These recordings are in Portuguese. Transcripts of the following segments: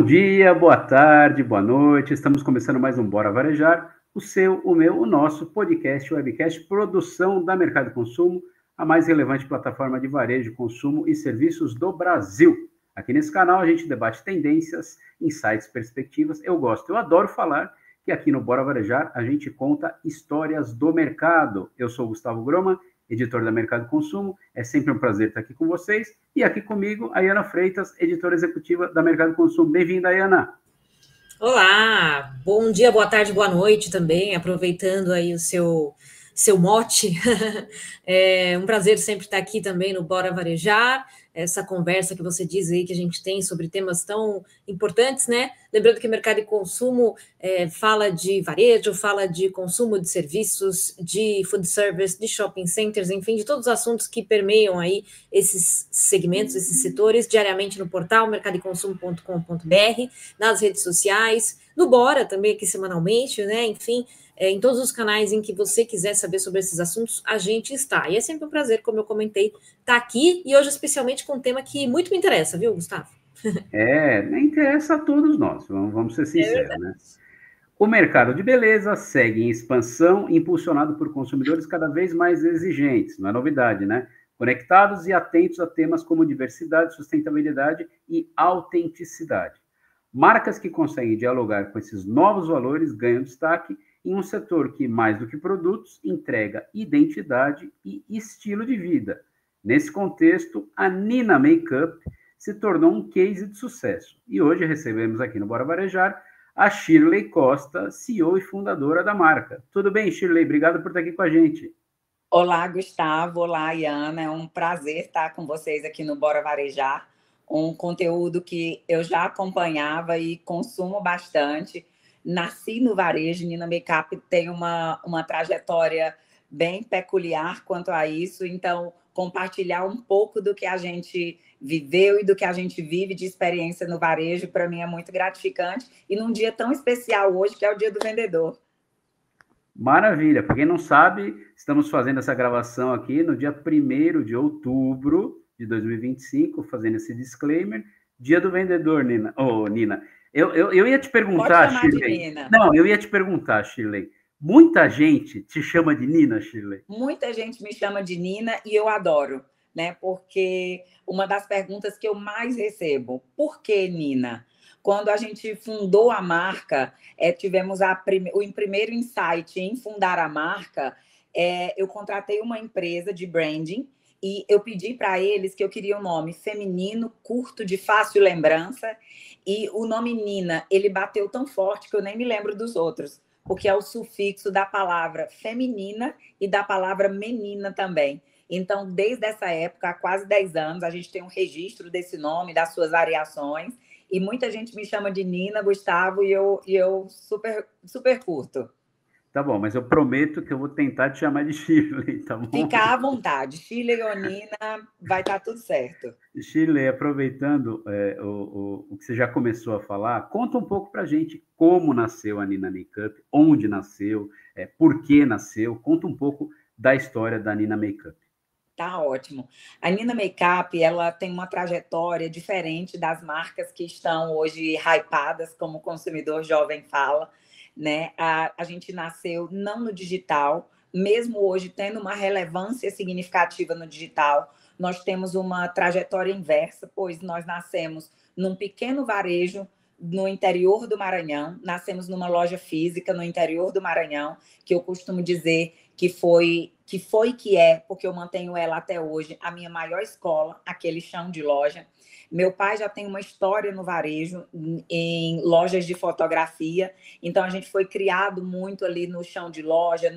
Bom dia, boa tarde, boa noite. Estamos começando mais um Bora Varejar, o seu, o meu, o nosso podcast, webcast, produção da Mercado Consumo, a mais relevante plataforma de varejo, consumo e serviços do Brasil. Aqui nesse canal a gente debate tendências, insights, perspectivas. Eu adoro falar que aqui no Bora Varejar a gente conta histórias do mercado. Eu sou o Gustavo Groma, editor da Mercado Consumo. É sempre um prazer estar aqui com vocês. E aqui comigo, a Iana Freitas, editora executiva da Mercado Consumo. Bem-vinda, Iana. Olá, bom dia, boa tarde, boa noite também, aproveitando aí o seu mote. É um prazer sempre estar aqui também no Bora Varejar, essa conversa que você diz aí que a gente tem sobre temas tão importantes, né? Lembrando que o mercado de consumo fala de varejo, fala de consumo de serviços, de food service, de shopping centers, enfim, de todos os assuntos que permeiam aí esses segmentos, esses setores, diariamente no portal mercadoconsumo.com.br, nas redes sociais, no Bora também aqui semanalmente, né? Enfim, em todos os canais em que você quiser saber sobre esses assuntos, a gente está. E é sempre um prazer, como eu comentei, estar aqui e hoje especialmente com um tema que muito me interessa, viu, Gustavo? Interessa a todos nós, vamos ser sinceros, né? O mercado de beleza segue em expansão, impulsionado por consumidores cada vez mais exigentes, não é novidade, né? Conectados e atentos a temas como diversidade, sustentabilidade e autenticidade. Marcas que conseguem dialogar com esses novos valores ganham destaque em um setor que, mais do que produtos, entrega identidade e estilo de vida. Nesse contexto, a Nina Makeup se tornou um case de sucesso. E hoje recebemos aqui no Bora Varejar a Shirley Costa, CEO e fundadora da marca. Tudo bem, Shirley? Obrigado por estar aqui com a gente. Olá, Gustavo. Olá, Iana. É um prazer estar com vocês aqui no Bora Varejar. Um conteúdo que eu já acompanhava e consumo bastante. Nasci no varejo, Nina Makeup tem uma trajetória bem peculiar quanto a isso. Então, compartilhar um pouco do que a gente viveu e do que a gente vive de experiência no varejo, para mim é muito gratificante. E num dia tão especial hoje, que é o Dia do Vendedor. Maravilha. Para quem não sabe, estamos fazendo essa gravação aqui no dia 1º de outubro de 2025, fazendo esse disclaimer. Dia do Vendedor, Nina. Nina. Eu ia te perguntar, Pode chamar Shirley. de Nina. Não, eu ia te perguntar, Shirley. Muita gente te chama de Nina, Shirley? Muita gente me chama de Nina e eu adoro, né? Porque uma das perguntas que eu mais recebo, por que Nina? Quando a gente fundou a marca, tivemos o primeiro insight em fundar a marca, eu contratei uma empresa de branding e eu pedi para eles que eu queria um nome feminino, curto, de fácil lembrança, e o nome Nina, ele bateu tão forte que eu nem me lembro dos outros, porque é o sufixo da palavra feminina e da palavra menina também. Então, desde essa época, há quase 10 anos, a gente tem um registro desse nome, das suas variações, e muita gente me chama de Nina, Gustavo, e eu super, super curto. Tá bom, mas eu prometo que eu vou tentar te chamar de Shirley, tá bom? Fica à vontade. Shirley ou Nina, vai estar tudo certo. Shirley, aproveitando o que você já começou a falar, conta um pouco para a gente como nasceu a Nina Makeup, onde nasceu, por que nasceu, conta um pouco da história da Nina Makeup. Tá ótimo. A Nina Makeup, ela tem uma trajetória diferente das marcas que estão hoje hypadas, como o consumidor jovem fala, né? A gente nasceu não no digital, mesmo hoje tendo uma relevância significativa no digital, nós temos uma trajetória inversa, pois nós nascemos num pequeno varejo no interior do Maranhão, nascemos numa loja física no interior do Maranhão, que eu costumo dizer que é, porque eu mantenho ela até hoje, a minha maior escola, aquele chão de loja. Meu pai já tem uma história no varejo, em lojas de fotografia, então a gente foi criado muito ali no chão de loja,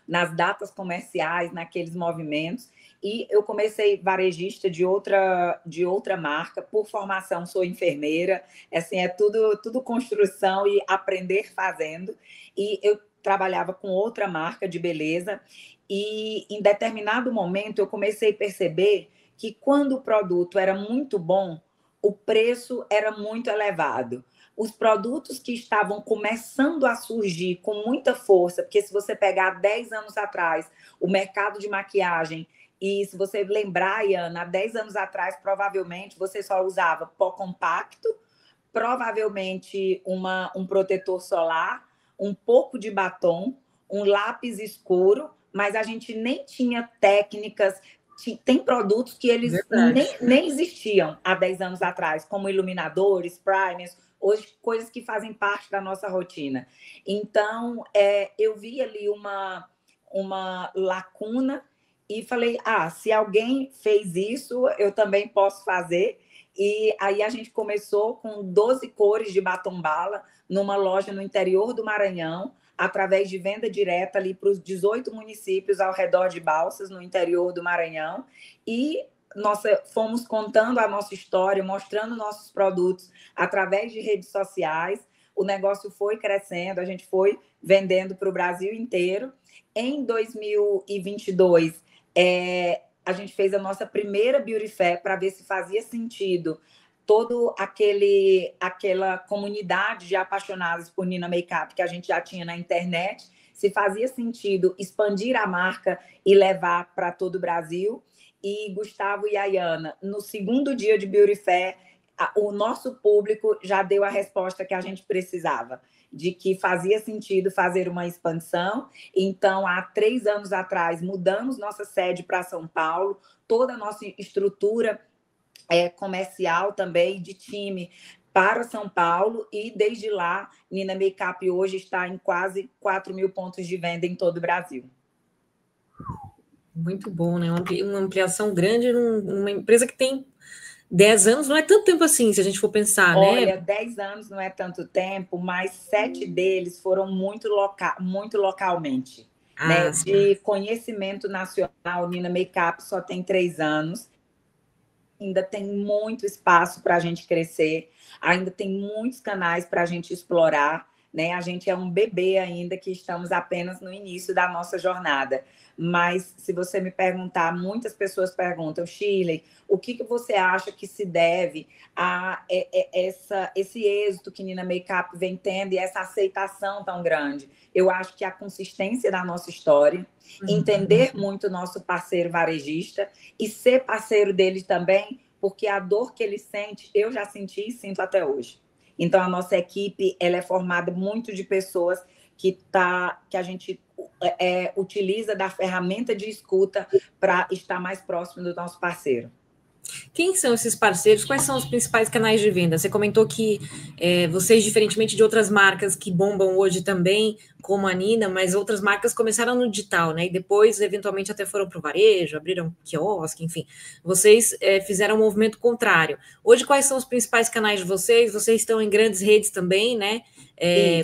nas datas comerciais, naqueles movimentos, e eu comecei varejista de outra marca, por formação sou enfermeira, assim, é tudo construção e aprender fazendo, e eu trabalhava com outra marca de beleza, e em determinado momento eu comecei a perceber que quando o produto era muito bom, o preço era muito elevado. Os produtos que estavam começando a surgir com muita força, porque se você pegar 10 anos atrás, o mercado de maquiagem, e se você lembrar, Iana, há 10 anos atrás, provavelmente você só usava pó compacto, provavelmente um protetor solar, um pouco de batom, um lápis escuro, mas a gente nem tinha técnicas. Tem produtos que eles nem existiam há 10 anos atrás, como iluminadores, primers, hoje coisas que fazem parte da nossa rotina. Então, eu vi ali uma lacuna e falei, se alguém fez isso, eu também posso fazer. E aí a gente começou com 12 cores de batom bala numa loja no interior do Maranhão, através de venda direta ali para os 18 municípios ao redor de Balsas, no interior do Maranhão. E nós fomos contando a nossa história, mostrando nossos produtos através de redes sociais. O negócio foi crescendo, a gente foi vendendo para o Brasil inteiro. Em 2022, a gente fez a nossa primeira Beauty Fair para ver se fazia sentido toda aquela comunidade de apaixonados por Nina Makeup que a gente já tinha na internet, se fazia sentido expandir a marca e levar para todo o Brasil. E Gustavo e Ayana, no segundo dia de Beauty Fair, o nosso público já deu a resposta que a gente precisava, de que fazia sentido fazer uma expansão. Então, há 3 anos atrás, mudamos nossa sede para São Paulo, toda a nossa estrutura comercial também, de time, para São Paulo, e desde lá, Nina Makeup hoje está em quase 4.000 pontos de venda em todo o Brasil. Muito bom, né? Uma ampliação grande numa empresa que tem 10 anos, não é tanto tempo assim, se a gente for pensar, né? Olha, 10 anos não é tanto tempo, mas 7 deles foram muito localmente. Né? De conhecimento nacional, Nina Makeup só tem 3 anos. Ainda tem muito espaço para a gente crescer, ainda tem muitos canais para a gente explorar, né? A gente é um bebê ainda, que estamos apenas no início da nossa jornada. Mas, se você me perguntar, muitas pessoas perguntam, Shirley, o que você acha que se deve a esse êxito que Nina Makeup vem tendo e essa aceitação tão grande? Eu acho que a consistência da nossa história, entender muito o nosso parceiro varejista e ser parceiro dele também, porque a dor que ele sente, eu já senti e sinto até hoje. Então, a nossa equipe ela é formada muito de pessoas que a gente utiliza da ferramenta de escuta para estar mais próximo do nosso parceiro. Quem são esses parceiros? Quais são os principais canais de venda? Você comentou que vocês, diferentemente de outras marcas que bombam hoje também, como a Nina, mas outras marcas começaram no digital, né? E depois, eventualmente, até foram para o varejo, abriram quiosque, enfim. Vocês fizeram um movimento contrário. Hoje, quais são os principais canais de vocês? Vocês estão em grandes redes também, né?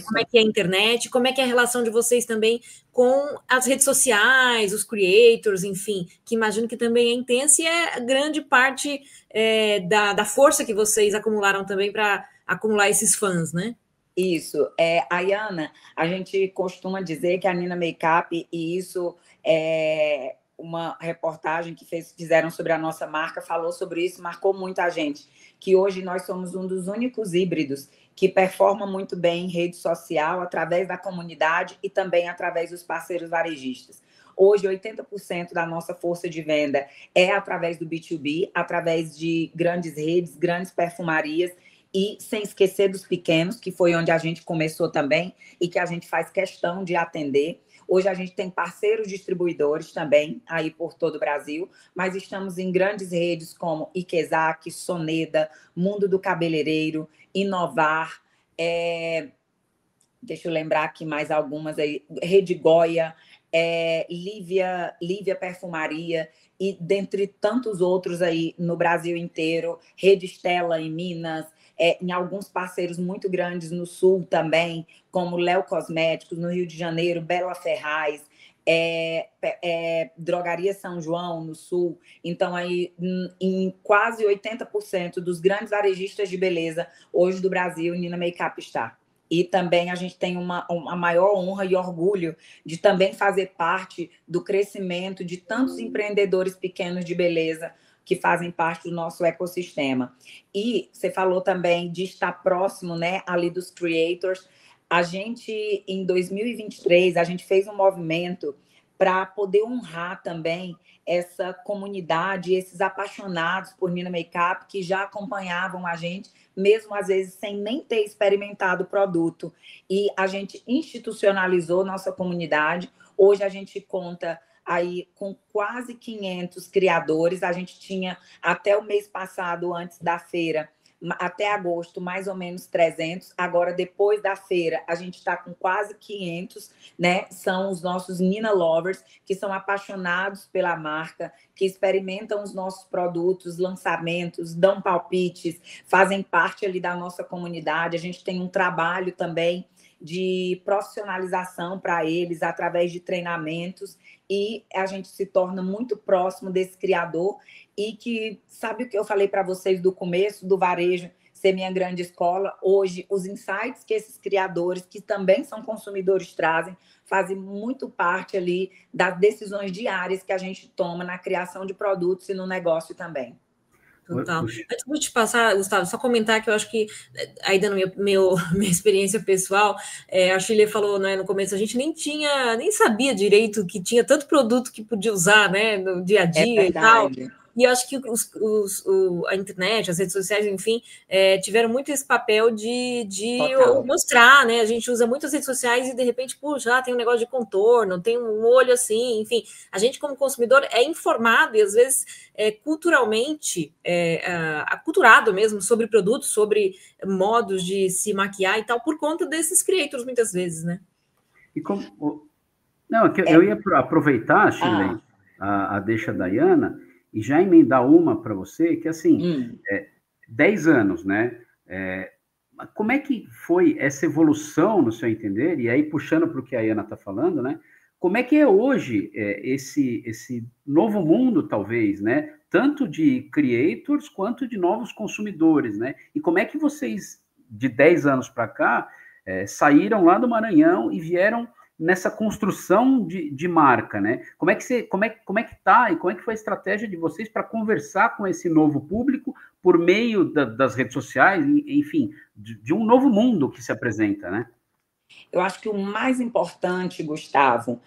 Como é que é a internet? Como é que é a relação de vocês também com as redes sociais, os creators, enfim, que imagino que também é intensa e é grande parte da força que vocês acumularam também para acumular esses fãs, né? Isso. Ayana, a gente costuma dizer que a Nina Makeup, e isso é uma reportagem que fizeram sobre a nossa marca, falou sobre isso, marcou muito a gente, que hoje nós somos um dos únicos híbridos que performa muito bem em rede social, através da comunidade e também através dos parceiros varejistas. Hoje, 80% da nossa força de venda é através do B2B, através de grandes redes, grandes perfumarias, e sem esquecer dos pequenos, que foi onde a gente começou também e que a gente faz questão de atender. Hoje a gente tem parceiros distribuidores também, aí por todo o Brasil, mas estamos em grandes redes como Ikezak, Soneda, Mundo do Cabeleireiro, Inovar, deixa eu lembrar aqui mais algumas aí, Rede Goya, Lívia Perfumaria, e dentre tantos outros aí no Brasil inteiro, Rede Estela em Minas, em alguns parceiros muito grandes no Sul também, como Léo Cosméticos, no Rio de Janeiro, Bela Ferraz, Drogaria São João, no Sul. Então, aí, em quase 80% dos grandes varejistas de beleza hoje do Brasil, Nina Makeup está. E também a gente tem uma maior honra e orgulho de também fazer parte do crescimento de tantos empreendedores pequenos de beleza que fazem parte do nosso ecossistema. E você falou também de estar próximo, né, ali dos creators. A gente, em 2023, a gente fez um movimento para poder honrar também essa comunidade, esses apaixonados por Nina Makeup que já acompanhavam a gente, mesmo às vezes sem nem ter experimentado o produto. E a gente institucionalizou nossa comunidade. Hoje a gente conta aí com quase 500 criadores. A gente tinha até o mês passado, antes da feira, até agosto, mais ou menos 300. Agora, depois da feira, a gente está com quase 500, né? São os nossos Nina Lovers, que são apaixonados pela marca, que experimentam os nossos produtos, lançamentos, dão palpites, fazem parte ali da nossa comunidade. A gente tem um trabalho também de profissionalização para eles através de treinamentos, e a gente se torna muito próximo desse criador. E que, sabe o que eu falei para vocês do começo, do varejo ser minha grande escola? Hoje, os insights que esses criadores, que também são consumidores, trazem, fazem muito parte ali das decisões diárias que a gente toma na criação de produtos e no negócio também. Total. Antes de te passar, Gustavo, só comentar que eu acho que, ainda na minha experiência pessoal, a Shirley falou, né, no começo, a gente nem sabia direito que tinha tanto produto que podia usar, né, no dia a dia e tal. E eu acho que a internet, as redes sociais, enfim, tiveram muito esse papel de mostrar, né? A gente usa muitas redes sociais e, de repente, puxa, tem um negócio de contorno, tem um olho assim, enfim. A gente, como consumidor, é informado e, às vezes, culturalmente, aculturado mesmo sobre produtos, sobre modos de se maquiar e tal, por conta desses creators, muitas vezes, né? E como... Não, eu ia aproveitar, Shirley, a deixa da Iana, e já emendar uma para você, que assim, 10 anos, né? Como é que foi essa evolução, no seu entender? E aí, puxando para o que a Iana está falando, né? Como é que é hoje esse novo mundo, talvez, né? Tanto de creators quanto de novos consumidores, né? E como é que vocês, de 10 anos para cá, saíram lá do Maranhão e vieram nessa construção de marca, né? Como é que tá e como é que foi a estratégia de vocês para conversar com esse novo público por meio das redes sociais, enfim, de um novo mundo que se apresenta, né? Eu acho que o mais importante, Gustavo,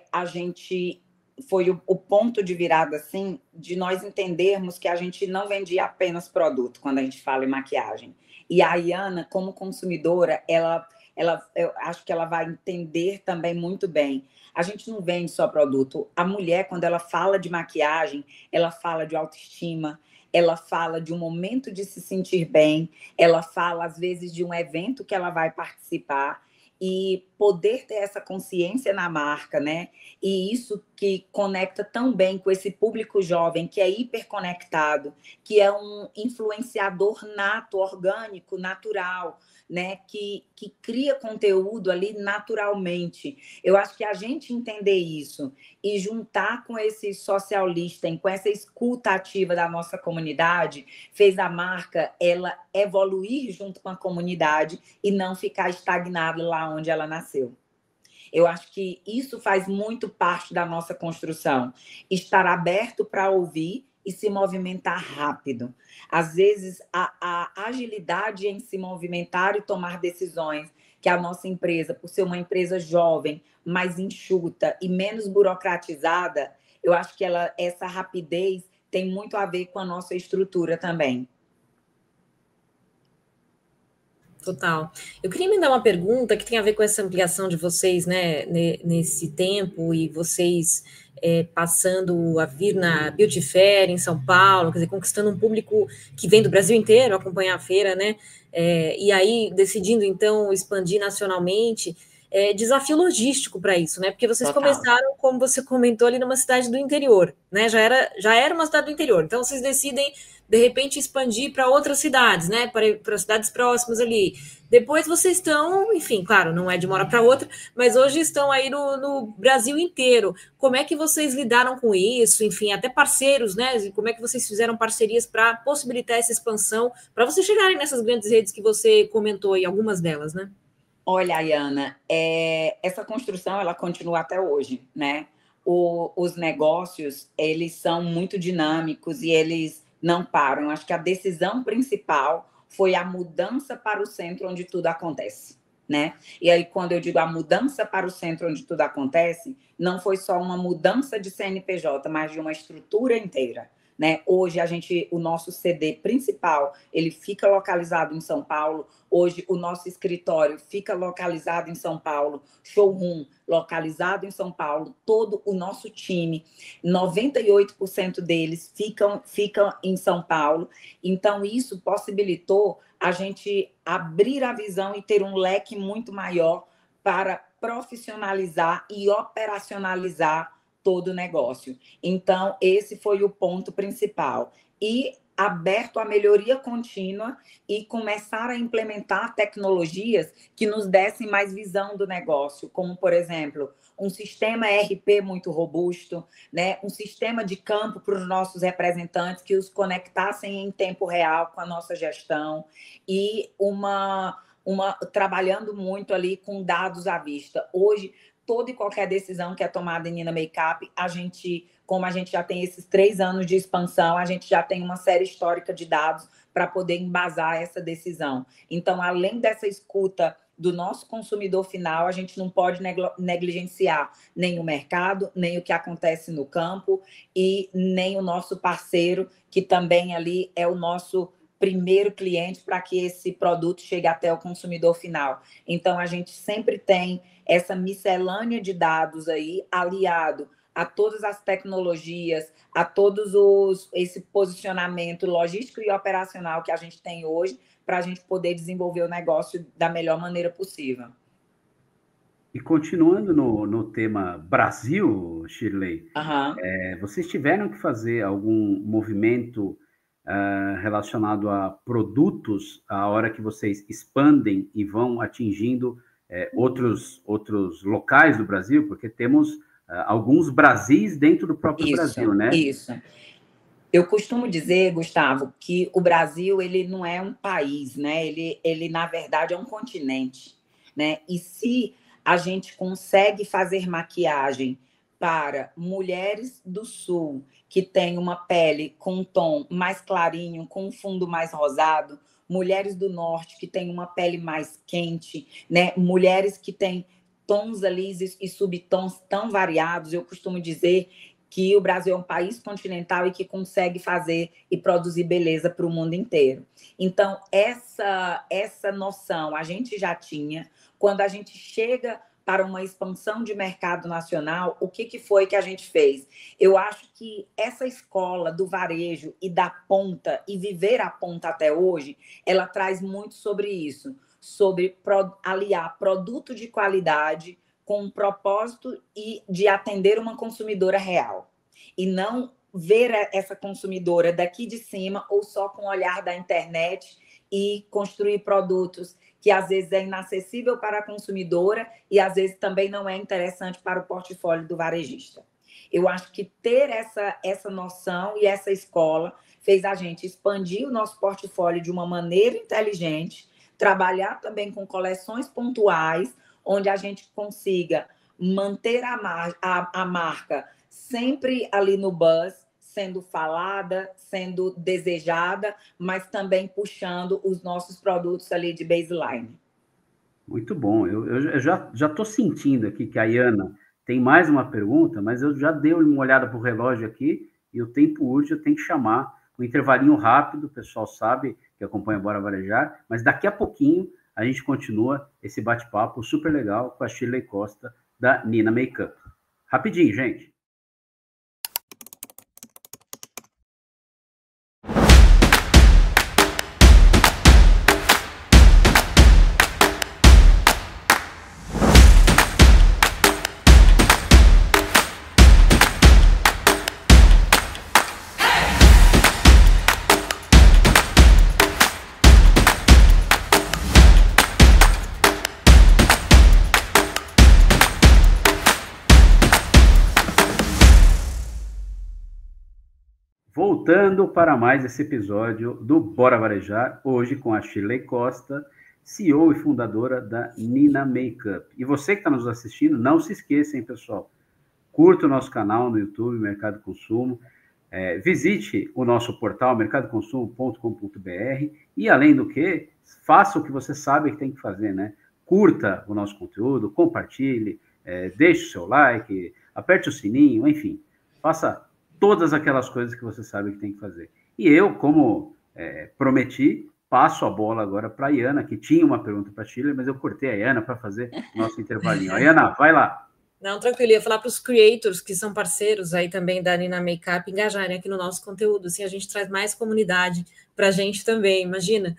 a gente foi o ponto de virada, assim, de nós entendermos que a gente não vendia apenas produto quando a gente fala em maquiagem. E a Iana, como consumidora, eu acho que ela vai entender também muito bem. A gente não vende só produto. A mulher, quando ela fala de maquiagem, ela fala de autoestima, ela fala de um momento de se sentir bem, ela fala, às vezes, de um evento que ela vai participar, e poder ter essa consciência na marca, né? E isso que conecta tão bem com esse público jovem, que é hiperconectado, que é um influenciador nato, orgânico, natural, né? Que cria conteúdo ali naturalmente. Eu acho que a gente entender isso e juntar com esse social listening, com essa escuta ativa da nossa comunidade, fez a marca ela evoluir junto com a comunidade e não ficar estagnada lá onde ela nasceu. Eu acho que isso faz muito parte da nossa construção. Estar aberto para ouvir e se movimentar rápido. Às vezes, a agilidade em se movimentar e tomar decisões, que a nossa empresa, por ser uma empresa jovem, mais enxuta e menos burocratizada, eu acho que essa rapidez tem muito a ver com a nossa estrutura também. Total. Eu queria me dar uma pergunta que tem a ver com essa ampliação de vocês, né, nesse tempo, e vocês passando a vir na Beauty Fair em São Paulo, quer dizer, conquistando um público que vem do Brasil inteiro acompanhar a feira, né? E aí decidindo, então, expandir nacionalmente. Desafio logístico para isso, né? Porque vocês começaram, como você comentou, ali numa cidade do interior, né? Já era uma cidade do interior. Então, vocês decidem, de repente, expandir para outras cidades, né? Para cidades próximas ali. Depois vocês estão, enfim, claro, não é de uma hora para outra, mas hoje estão aí no Brasil inteiro. Como é que vocês lidaram com isso? Enfim, até parceiros, né? Como é que vocês fizeram parcerias para possibilitar essa expansão, para vocês chegarem nessas grandes redes que você comentou aí, algumas delas, né? Olha, Ayana, essa construção ela continua até hoje, né? Os negócios, eles são muito dinâmicos e eles não param. Acho que a decisão principal foi a mudança para o centro onde tudo acontece, né? E aí, quando eu digo a mudança para o centro onde tudo acontece, não foi só uma mudança de CNPJ, mas de uma estrutura inteira, né? Hoje o nosso CD principal, ele fica localizado em São Paulo. Hoje o nosso escritório fica localizado em São Paulo, showroom localizado em São Paulo, todo o nosso time, 98% deles ficam em São Paulo. Então isso possibilitou a gente abrir a visão e ter um leque muito maior para profissionalizar e operacionalizar todo o negócio. Então, esse foi o ponto principal. E aberto à melhoria contínua e começar a implementar tecnologias que nos dessem mais visão do negócio, como, por exemplo, um sistema ERP muito robusto, né? Um sistema de campo para os nossos representantes que os conectassem em tempo real com a nossa gestão e trabalhando muito ali com dados à vista. Hoje, toda e qualquer decisão que é tomada em Nina Makeup, como a gente já tem esses 3 anos de expansão, a gente já tem uma série histórica de dados para poder embasar essa decisão. Então, além dessa escuta do nosso consumidor final, a gente não pode negligenciar nem o mercado, nem o que acontece no campo e nem o nosso parceiro, que também ali é o nosso primeiro cliente para que esse produto chegue até o consumidor final. Então, a gente sempre tem essa miscelânea de dados aí, aliado a todas as tecnologias, a esse posicionamento logístico e operacional que a gente tem hoje, para a gente poder desenvolver o negócio da melhor maneira possível. E continuando no tema Brasil, Shirley, vocês tiveram que fazer algum movimento relacionado a produtos, a hora que vocês expandem e vão atingindo outros locais do Brasil, porque temos alguns Brasis dentro do próprio Brasil, né? Isso. Eu costumo dizer, Gustavo, que o Brasil ele não é um país, né? Ele na verdade é um continente, né? E se a gente consegue fazer maquiagem para mulheres do Sul que têm uma pele com um tom mais clarinho, com um fundo mais rosado, mulheres do Norte que têm uma pele mais quente, né? Mulheres que têm tons ali e subtons tão variados, eu costumo dizer que o Brasil é um país continental e que consegue fazer e produzir beleza para o mundo inteiro. Então, essa noção a gente já tinha. Quando a gente chega para uma expansão de mercado nacional, o que foi que a gente fez? Eu acho que essa escola do varejo e da ponta, e viver a ponta até hoje, ela traz muito sobre isso, sobre aliar produto de qualidade com um propósito de atender uma consumidora real. E não ver essa consumidora daqui de cima ou só com o olhar da internet e construir produtos que às vezes é inacessível para a consumidora e às vezes também não é interessante para o portfólio do varejista. Eu acho que ter essa noção e essa escola fez a gente expandir o nosso portfólio de uma maneira inteligente, trabalhar também com coleções pontuais, onde a gente consiga manter a marca sempre ali no buzz, sendo falada, sendo desejada, mas também puxando os nossos produtos ali de baseline. Muito bom. Eu já estou sentindo aqui que a Iana tem mais uma pergunta, mas eu já dei uma olhada para o relógio aqui e o tempo urge, eu tenho que chamar um intervalinho rápido, o pessoal sabe que acompanha Bora Varejar, mas daqui a pouquinho a gente continua esse bate-papo super legal com a Shirley Costa, da Nina Makeup. Rapidinho, gente. Voltando para mais esse episódio do Bora Varejar, hoje com a Shirley Costa, CEO e fundadora da Nina Makeup. E você que está nos assistindo, não se esqueça, hein, pessoal, curta o nosso canal no YouTube, Mercado Consumo, visite o nosso portal mercadoconsumo.com.br e, além do que, faça o que você sabe que tem que fazer, né? curta o nosso conteúdo, compartilhe, deixe o seu like, aperte o sininho, enfim, faça todas aquelas coisas que você sabe que tem que fazer. E eu, como prometi, passo a bola agora para a Iana, que tinha uma pergunta para a Shirley, mas eu cortei a Iana para fazer nosso intervalinho. Iana, vai lá. Não, tranquilo, eu ia falar para os creators, que são parceiros aí também da Nina Makeup, engajarem aqui no nosso conteúdo, assim a gente traz mais comunidade para a gente também, imagina.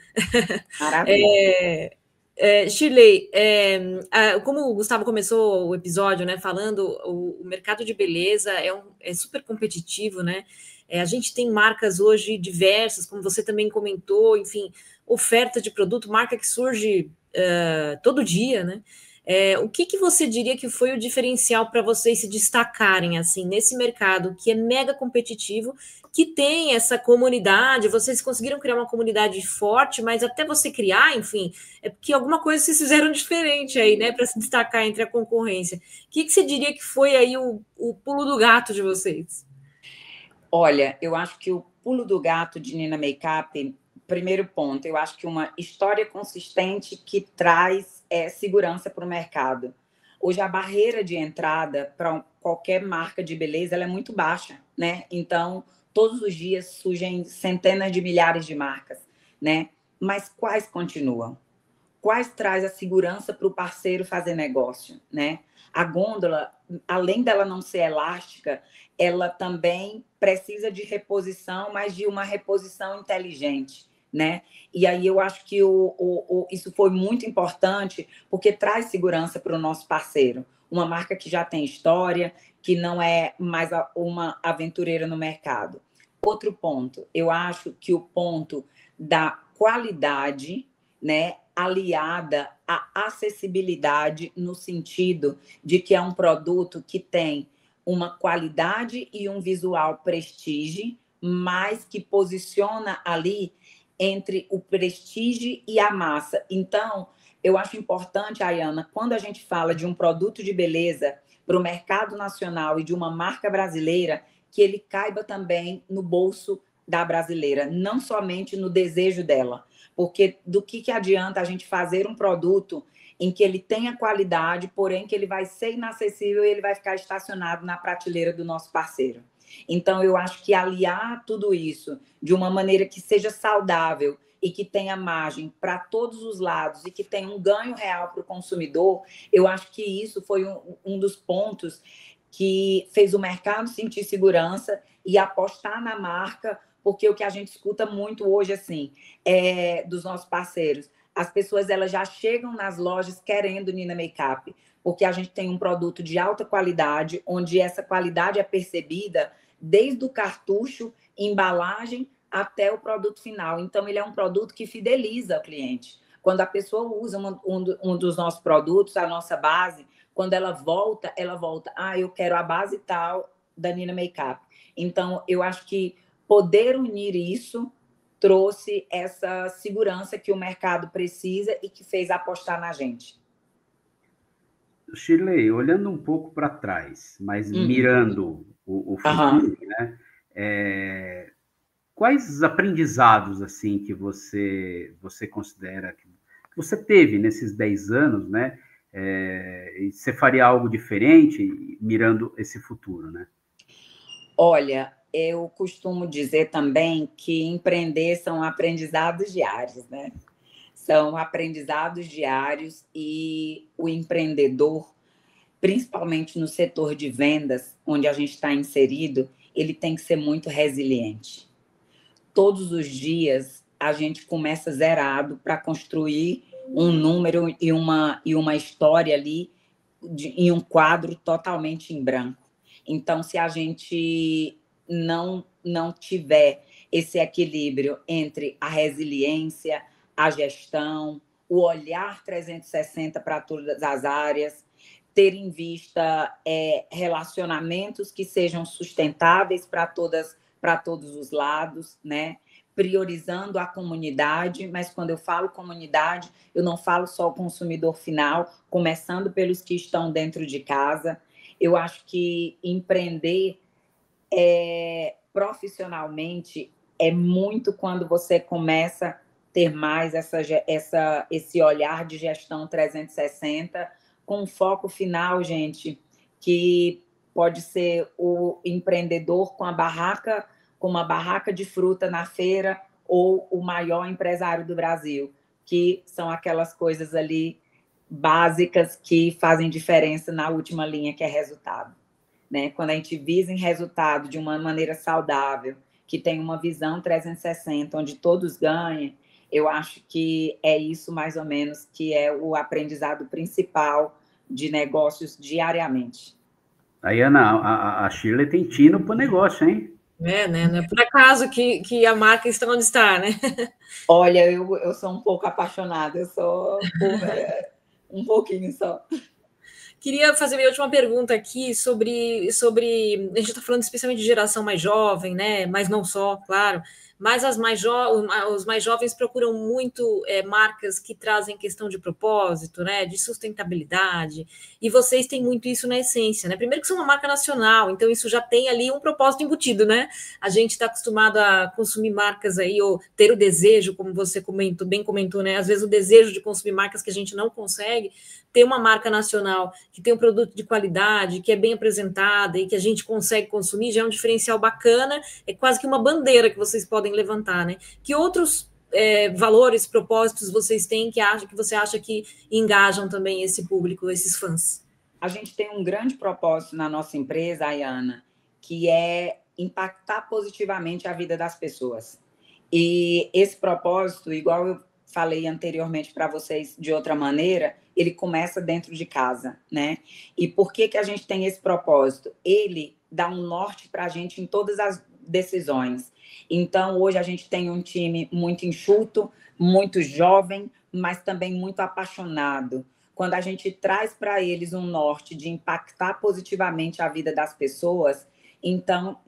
Maravilha. Shirley, como o Gustavo começou o episódio, né, falando, o mercado de beleza é super competitivo, né? A gente tem marcas hoje diversas, como você também comentou, enfim, oferta de produto, marca que surge todo dia, né? O que você diria que foi o diferencial para vocês se destacarem assim nesse mercado que é mega competitivo, que tem essa comunidade? Vocês conseguiram criar uma comunidade forte, mas até você criar, enfim, é porque alguma coisa vocês fizeram diferente aí, né, para se destacar entre a concorrência. O que você diria que foi aí o pulo do gato de vocês? Olha, eu acho que o pulo do gato de Nina Makeup, primeiro ponto, eu acho que uma história consistente que traz segurança para o mercado. Hoje a barreira de entrada para qualquer marca de beleza ela é muito baixa, né? Então, todos os dias surgem centenas de milhares de marcas, né? Mas quais continuam? Quais traz a segurança para o parceiro fazer negócio, né? A gôndola, além dela não ser elástica, ela também precisa de reposição, mas de uma reposição inteligente, né? E aí eu acho que isso foi muito importante, porque traz segurança para o nosso parceiro. Uma marca que já tem história, que não é mais uma aventureira no mercado. Outro ponto, eu acho que o ponto da qualidade, né, aliada à acessibilidade, no sentido de que é um produto que tem uma qualidade e um visual prestígio, mas que posiciona ali entre o prestígio e a massa. Então, eu acho importante, Ayana, quando a gente fala de um produto de beleza para o mercado nacional e de uma marca brasileira, que ele caiba também no bolso da brasileira, não somente no desejo dela. Porque do que adianta a gente fazer um produto em que ele tenha qualidade, porém que ele vai ser inacessível e ele vai ficar estacionado na prateleira do nosso parceiro. Então, eu acho que aliar tudo isso de uma maneira que seja saudável e que tenha margem para todos os lados e que tenha um ganho real para o consumidor, eu acho que isso foi um dos pontos que fez o mercado sentir segurança e apostar na marca, porque o que a gente escuta muito hoje, assim, dos nossos parceiros, as pessoas elas já chegam nas lojas querendo Nina Makeup, porque a gente tem um produto de alta qualidade, onde essa qualidade é percebida desde o cartucho, embalagem, até o produto final. Então, ele é um produto que fideliza o cliente. Quando a pessoa usa um dos nossos produtos, a nossa base, quando ela volta, eu quero a base tal da Nina Makeup. Então, eu acho que poder unir isso trouxe essa segurança que o mercado precisa e que fez apostar na gente. Shirley, olhando um pouco para trás, mas mirando o futuro, né? Quais aprendizados assim que você considera que você teve nesses 10 anos, né? E você faria algo diferente mirando esse futuro, né? Olha, eu costumo dizer também que empreender são aprendizados diários, né? São aprendizados diários e o empreendedor, principalmente no setor de vendas, onde a gente está inserido, ele tem que ser muito resiliente. Todos os dias a gente começa zerado para construir um número e uma história ali em um quadro totalmente em branco. Então, se a gente não tiver esse equilíbrio entre a resiliência, a gestão, o olhar 360 para todas as áreas, ter em vista relacionamentos que sejam sustentáveis para todos os lados, né? Priorizando a comunidade, mas quando eu falo comunidade, eu não falo só o consumidor final, começando pelos que estão dentro de casa. Eu acho que empreender profissionalmente é muito quando você começa ter mais esse olhar de gestão 360, com foco final, gente, que pode ser o empreendedor com uma barraca de fruta na feira, ou o maior empresário do Brasil, que são aquelas coisas ali básicas que fazem diferença na última linha, que é resultado. Né? Quando a gente visa em resultado de uma maneira saudável, que tem uma visão 360, onde todos ganham, eu acho que é isso mais ou menos que é o aprendizado principal de negócios diariamente. Aí, Ana, a Shirley tem tino para o negócio, hein? Né? Não é por acaso que a marca está onde está, né? Olha, eu sou um pouco apaixonada, eu sou um pouquinho só. Queria fazer minha última pergunta aqui sobre a gente está falando especialmente de geração mais jovem, né? Mas não só, claro. Mas os mais jovens procuram muito marcas que trazem questão de propósito, né? De sustentabilidade. E vocês têm muito isso na essência, né? Primeiro que são uma marca nacional, então isso já tem ali um propósito embutido, né? A gente está acostumado a consumir marcas aí, ou ter o desejo, como você bem comentou, né? Às vezes o desejo de consumir marcas que a gente não consegue, ter uma marca nacional que tem um produto de qualidade, que é bem apresentada e que a gente consegue consumir, já é um diferencial bacana, é quase que uma bandeira que vocês podem levantar, né? Que outros valores, propósitos vocês têm que você acha que engajam também esse público, esses fãs? A gente tem um grande propósito na nossa empresa, Ayana, que é impactar positivamente a vida das pessoas. E esse propósito, igual eu falei anteriormente para vocês de outra maneira, ele começa dentro de casa, né? E por que a gente tem esse propósito? Ele dá um norte para a gente em todas as decisões. Então, hoje a gente tem um time muito enxuto, muito jovem, mas também muito apaixonado. Quando a gente traz para eles um norte de impactar positivamente a vida das pessoas, então,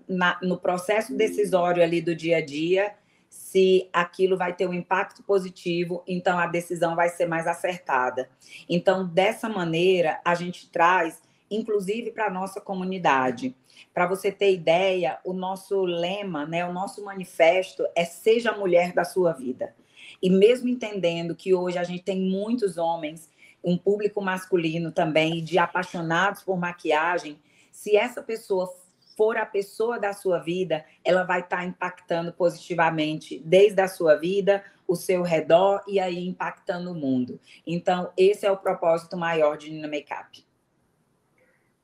no processo decisório ali do dia a dia, se aquilo vai ter um impacto positivo, então a decisão vai ser mais acertada. Então, dessa maneira, a gente traz, inclusive para a nossa comunidade. Para você ter ideia, o nosso lema, né, o nosso manifesto é "Seja a mulher da sua vida". E mesmo entendendo que hoje a gente tem muitos homens, um público masculino também, de apaixonados por maquiagem, se essa pessoa for a pessoa da sua vida, ela vai estar impactando positivamente desde a sua vida, o seu redor e aí impactando o mundo. Então, esse é o propósito maior de Nina Makeup.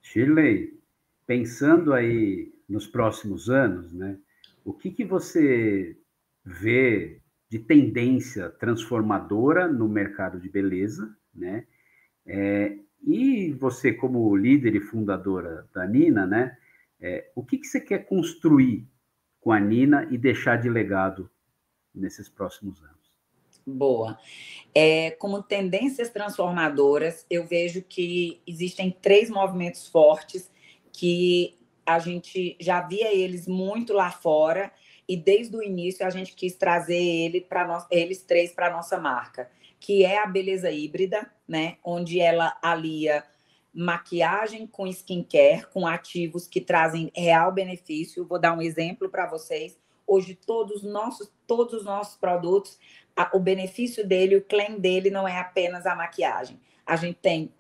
Shirley, pensando aí nos próximos anos, né, o que você vê de tendência transformadora no mercado de beleza, né? E você, como líder e fundadora da Nina, né, o que você quer construir com a Nina e deixar de legado nesses próximos anos? Boa. Como tendências transformadoras, eu vejo que existem 3 movimentos fortes que a gente já via eles muito lá fora e desde o início a gente quis trazer eles 3 para a nossa marca, que é a beleza híbrida, né? Onde ela alia maquiagem com skincare, com ativos que trazem real benefício. Vou dar um exemplo para vocês. Hoje, todos os nossos produtos, o benefício dele, o claim dele não é apenas a maquiagem. A gente tem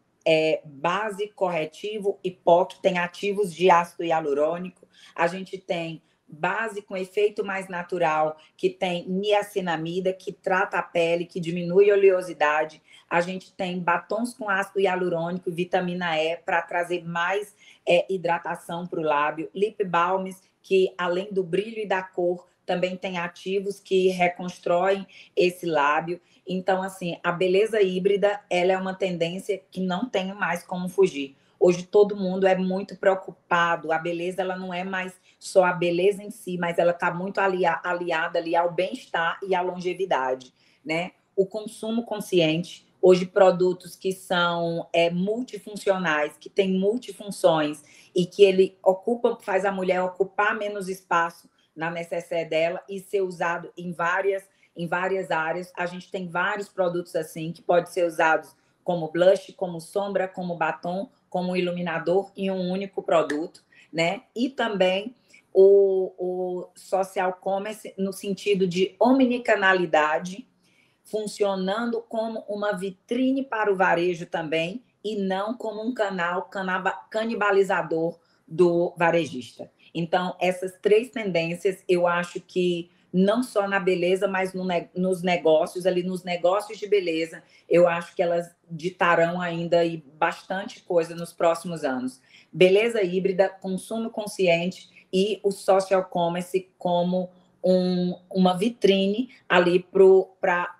base, corretivo e POC, tem ativos de ácido hialurônico. A gente tem base com efeito mais natural, que tem niacinamida, que trata a pele, que diminui a oleosidade. A gente tem batons com ácido hialurônico, vitamina E, para trazer mais hidratação para o lábio. Lip balms, que além do brilho e da cor, também tem ativos que reconstroem esse lábio. Então, assim, a beleza híbrida, ela é uma tendência que não tem mais como fugir. Hoje todo mundo é muito preocupado. A beleza, ela não é mais só a beleza em si, mas ela está muito aliada ali ao bem-estar e à longevidade, né? O consumo consciente, hoje produtos que são multifuncionais, que têm multifunções e que ele faz a mulher ocupar menos espaço na necessaire dela e ser usado em várias áreas. A gente tem vários produtos assim que podem ser usados como blush, como sombra, como batom, como iluminador em um único produto, né? E também o social commerce no sentido de omnicanalidade, funcionando como uma vitrine para o varejo também, e não como um canal canibalizador do varejista. Então, essas 3 tendências, eu acho que não só na beleza, mas nos negócios, ali nos negócios de beleza, eu acho que elas ditarão ainda aí bastante coisa nos próximos anos. Beleza híbrida, consumo consciente e o social commerce como uma vitrine ali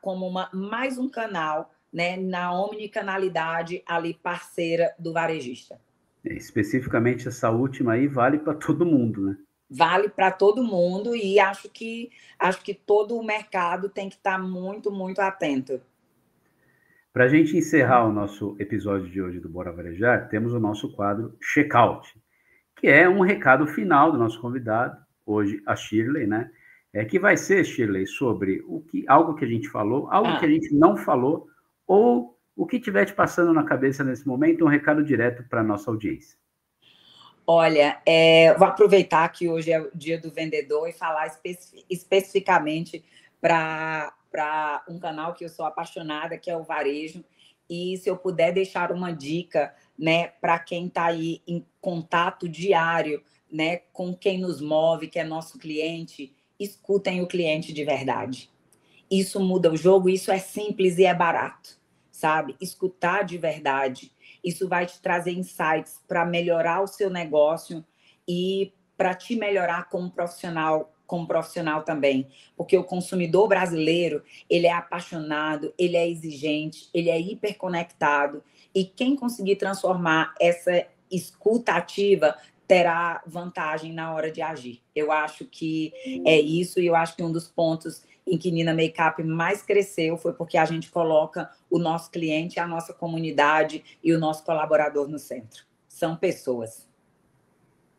como mais um canal, né, na omnicanalidade ali parceira do varejista. Especificamente essa última aí vale para todo mundo, né? Vale para todo mundo e acho que todo o mercado tem que estar muito, muito atento. Para a gente encerrar o nosso episódio de hoje do Bora Varejar, temos o nosso quadro Checkout, que é um recado final do nosso convidado, hoje a Shirley, né? Que vai ser, Shirley, sobre algo que a gente falou, algo que a gente não falou, ou o que estiver te passando na cabeça nesse momento, um recado direto para a nossa audiência. Olha, vou aproveitar que hoje é o dia do vendedor e falar especificamente para um canal que eu sou apaixonada, que é o varejo. E se eu puder deixar uma dica, né, para quem está aí em contato diário, né, com quem nos move, que é nosso cliente, escutem o cliente de verdade. Isso muda o jogo, isso é simples e é barato, sabe? Escutar de verdade. Isso vai te trazer insights para melhorar o seu negócio e para te melhorar como profissional também. Porque o consumidor brasileiro, ele é apaixonado, ele é exigente, ele é hiperconectado. E quem conseguir transformar essa escuta ativa terá vantagem na hora de agir. Eu acho que é isso, e eu acho que um dos pontos em que Nina Makeup mais cresceu foi porque a gente coloca o nosso cliente, a nossa comunidade e o nosso colaborador no centro. São pessoas.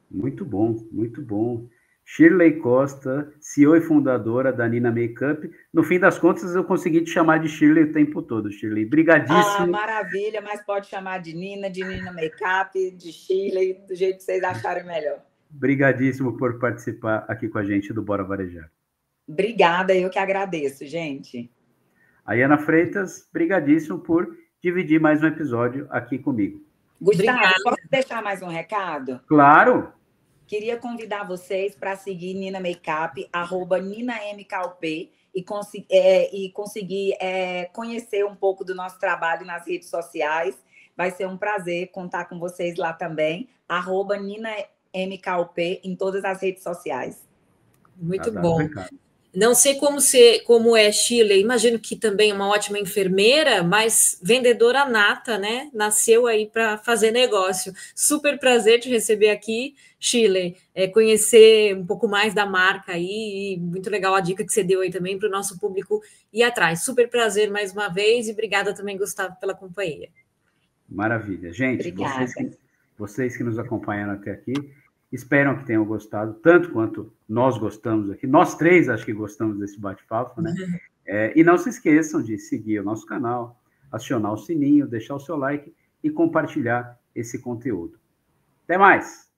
Muito bom, muito bom. Shirley Costa, CEO e fundadora da Nina Makeup. No fim das contas, eu consegui te chamar de Shirley o tempo todo, Shirley. Brigadíssimo. Maravilha, mas pode chamar de Nina Makeup, de Shirley, do jeito que vocês acharem melhor. Brigadíssimo por participar aqui com a gente do Bora Varejar. Obrigada, eu que agradeço, gente. A Ana Freitas, brigadíssimo por dividir mais um episódio aqui comigo. Gustavo, posso deixar mais um recado? Claro! Queria convidar vocês para seguir Nina Makeup, @NinaMKUP, e conseguir conhecer um pouco do nosso trabalho nas redes sociais. Vai ser um prazer contar com vocês lá também, @NinaMKUP em todas as redes sociais. Muito bom. Não sei como é Shirley, imagino que também é uma ótima enfermeira, mas vendedora nata, né? Nasceu aí para fazer negócio. Super prazer te receber aqui, Shirley. Conhecer um pouco mais da marca aí, e muito legal a dica que você deu aí também para o nosso público ir atrás. Super prazer mais uma vez e obrigada também, Gustavo, pela companhia. Maravilha. Gente, vocês que nos acompanharam até aqui, espero que tenham gostado, tanto quanto nós gostamos aqui. Nós 3 acho que gostamos desse bate-papo, né? E não se esqueçam de seguir o nosso canal, acionar o sininho, deixar o seu like e compartilhar esse conteúdo. Até mais!